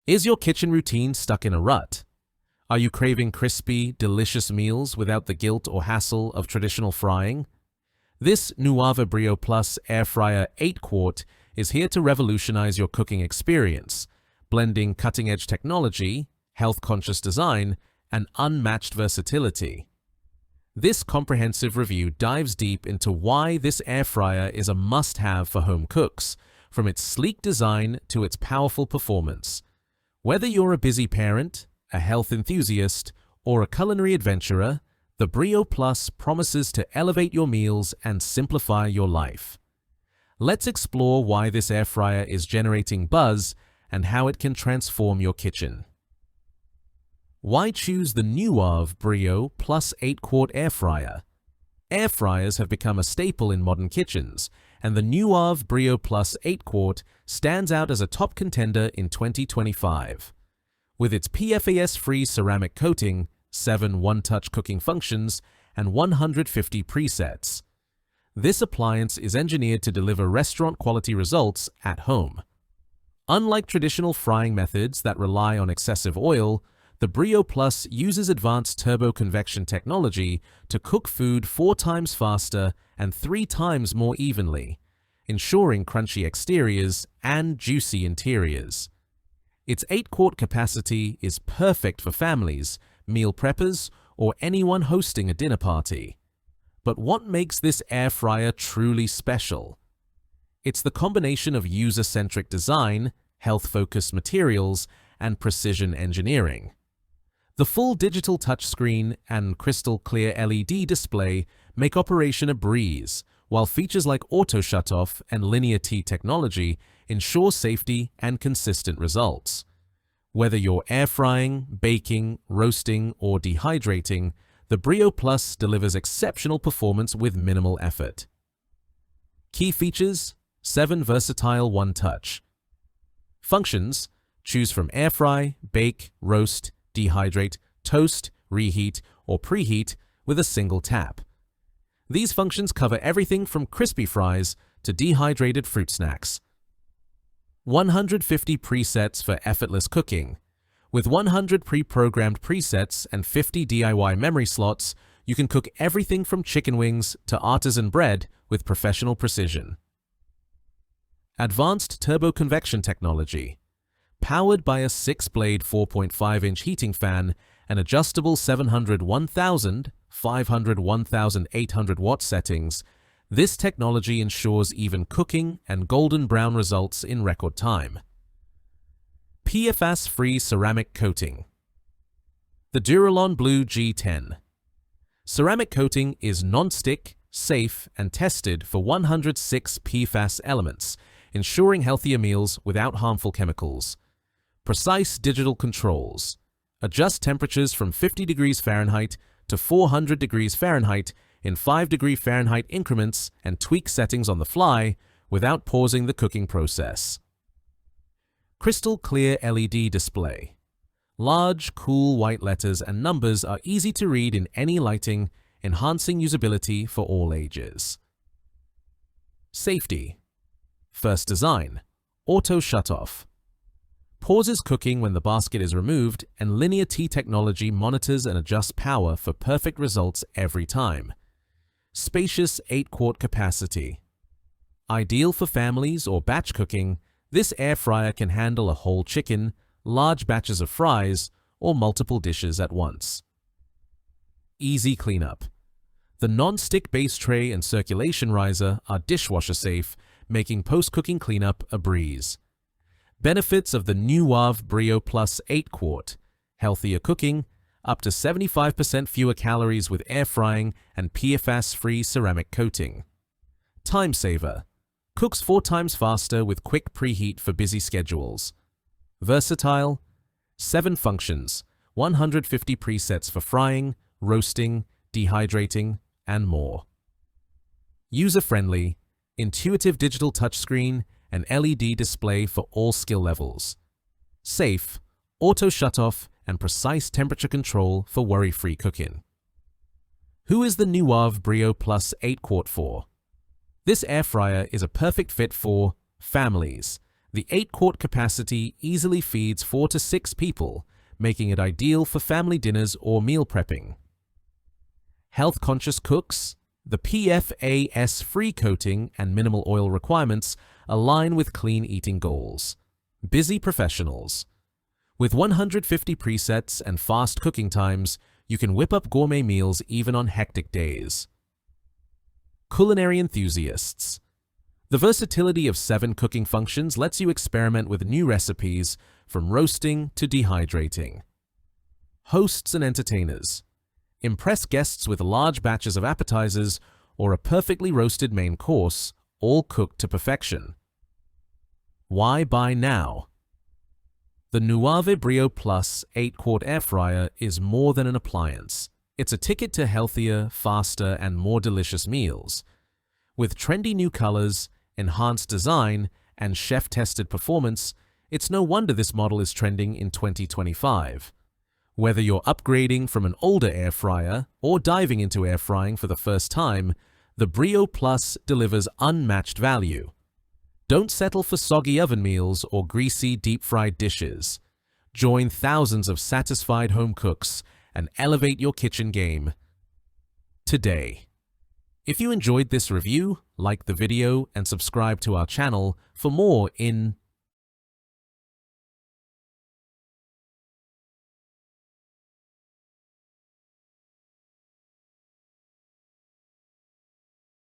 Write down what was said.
Is your kitchen routine stuck in a rut? Are you craving crispy, delicious meals without the guilt or hassle of traditional frying? This Nuwave Brio Plus Air Fryer 8-quart is here to revolutionize your cooking experience, blending cutting-edge technology, health-conscious design, and unmatched versatility. This comprehensive review dives deep into why this air fryer is a must-have for home cooks, from its sleek design to its powerful performance. Whether you're a busy parent, a health enthusiast, or a culinary adventurer, the Brio Plus promises to elevate your meals and simplify your life. Let's explore why this air fryer is generating buzz and how it can transform your kitchen. Why choose the Nuwave Brio Plus 8-quart air fryer? Air fryers have become a staple in modern kitchens, and the Nuwave Brio Plus 8-quart stands out as a top contender in 2025. With its PFAS-free ceramic coating, 7 one-touch cooking functions, and 150 presets, this appliance is engineered to deliver restaurant-quality results at home. Unlike traditional frying methods that rely on excessive oil, the Brio Plus uses Advanced Turbo Convection technology to cook food 4 times faster and 3 times more evenly, ensuring crunchy exteriors and juicy interiors. Its 8-quart capacity is perfect for families, meal preppers, or anyone hosting a dinner party. But what makes this air fryer truly special? It's the combination of user-centric design, health-focused materials, and precision engineering. The full digital touchscreen and crystal-clear LED display make operation a breeze, while features like auto shutoff and linear T technology ensure safety and consistent results. Whether you're air frying, baking, roasting, or dehydrating, the Brio Plus delivers exceptional performance with minimal effort. Key features: 7 versatile one-touch functions. Choose from air fry, bake, roast, dehydrate, toast, reheat, or preheat with a single tap. These functions cover everything from crispy fries to dehydrated fruit snacks. 150 presets for effortless cooking. With 100 pre-programmed presets and 50 DIY memory slots, you can cook everything from chicken wings to artisan bread with professional precision. Advanced Turbo Convection technology. Powered by a 6-blade 4.5-inch heating fan and adjustable 700 1000, 500 1800 watt settings, this technology ensures even cooking and golden brown results in record time. PFAS-free ceramic coating. The Duralon Blue G10. Ceramic coating is non-stick, safe, and tested for 106 PFAS elements, ensuring healthier meals without harmful chemicals. Precise digital controls. Adjust temperatures from 50 degrees Fahrenheit to 400 degrees Fahrenheit in 5-degree Fahrenheit increments and tweak settings on the fly without pausing the cooking process. Crystal clear LED display. Large, cool white letters and numbers are easy to read in any lighting, enhancing usability for all ages. Safety. First design. Auto shutoff. Pauses cooking when the basket is removed, and linear T technology monitors and adjusts power for perfect results every time. Spacious 8-quart capacity. Ideal for families or batch cooking, this air fryer can handle a whole chicken, large batches of fries, or multiple dishes at once. Easy cleanup. The non-stick base tray and circulation riser are dishwasher safe, making post-cooking cleanup a breeze. Benefits of the Nuwave Brio Plus 8-quart. Healthier cooking, up to 75% fewer calories with air frying and PFAS-free ceramic coating. Time saver. Cooks 4 times faster with quick preheat for busy schedules. Versatile. 7 functions, 150 presets for frying, roasting, dehydrating, and more. User-friendly, intuitive digital touchscreen, and LED display for all skill levels. Safe, auto shutoff, and precise temperature control for worry-free cooking. Who is the Nuwave Brio Plus 8-quart for? This air fryer is a perfect fit for families, The 8-quart capacity easily feeds 4 to 6 people, making it ideal for family dinners or meal prepping. Health-conscious cooks, the PFAS-free coating and minimal oil requirements align with clean eating goals. Busy professionals. With 150 presets and fast cooking times, you can whip up gourmet meals even on hectic days. Culinary enthusiasts. The versatility of 7 cooking functions lets you experiment with new recipes, from roasting to dehydrating. Hosts and entertainers. Impress guests with large batches of appetizers or a perfectly roasted main course, all cooked to perfection. Why buy now? The Nuwave Brio Plus 8-quart air fryer is more than an appliance. It's a ticket to healthier, faster, and more delicious meals. With trendy new colors, enhanced design, and chef-tested performance, it's no wonder this model is trending in 2025. Whether you're upgrading from an older air fryer or diving into air frying for the first time, the Brio Plus delivers unmatched value. Don't settle for soggy oven meals or greasy deep-fried dishes. Join thousands of satisfied home cooks and elevate your kitchen game today. If you enjoyed this review, like the video and subscribe to our channel for more in